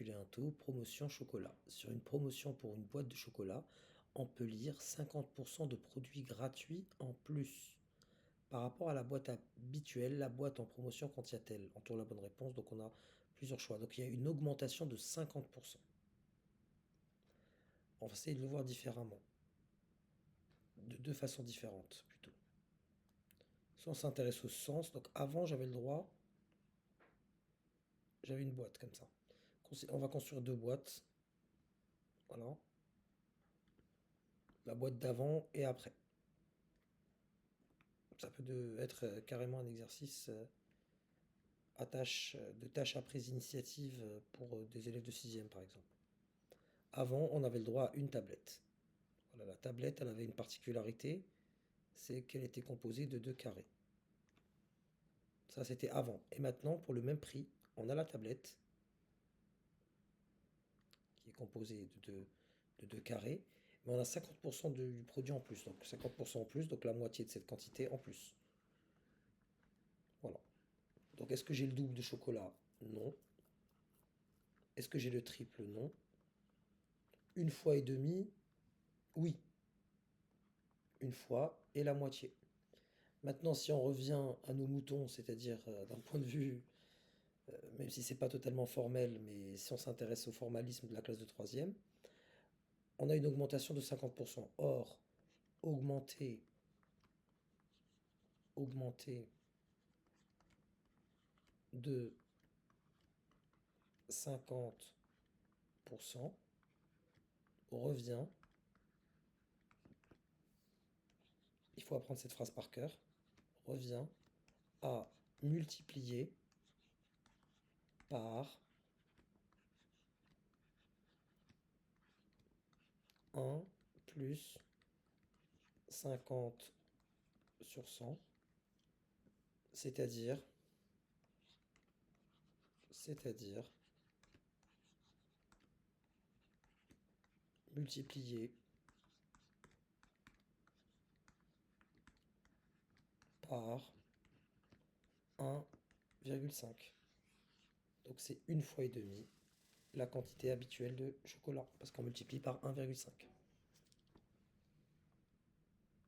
calculer un taux, promotion chocolat. Sur une promotion pour une boîte de chocolat, on peut lire 50% de produits gratuits en plus. Par rapport à la boîte habituelle, la boîte en promotion contient-elle? On tourne la bonne réponse, donc on a plusieurs choix. Donc il y a une augmentation de 50%. On va essayer de le voir différemment. De deux façons différentes, plutôt. Si on s'intéresse au sens, donc avant j'avais le droit, j'avais une boîte comme ça. On va construire deux boîtes. Voilà. La boîte d'avant et après. Ça peut être carrément un exercice de tâches après initiative pour des élèves de sixième par exemple. Avant, on avait le droit à une tablette. Voilà, la tablette, elle avait une particularité, c'est qu'elle était composée de deux carrés. Ça, c'était avant. Et maintenant, pour le même prix, on a la tablette qui est composée de deux carrés, mais on a 50% du produit en plus. Donc 50% en plus, donc la moitié de cette quantité en plus. Voilà. Donc est-ce que j'ai le double de chocolat? Non. Est-ce que j'ai le triple? Non. Une fois et demi? Oui. Une fois et la moitié. Maintenant, si on revient à nos moutons, c'est-à-dire d'un point de vue, même si c'est pas totalement formel, mais si on s'intéresse au formalisme de la classe de troisième, on a une augmentation de 50%. Or, augmenter, augmenter de 50% revient, il faut apprendre cette phrase par cœur, revient à multiplier par 1 plus 50 sur 100, c'est-à-dire multiplier par 1,5. Donc c'est une fois et demi la quantité habituelle de chocolat, parce qu'on multiplie par 1,5.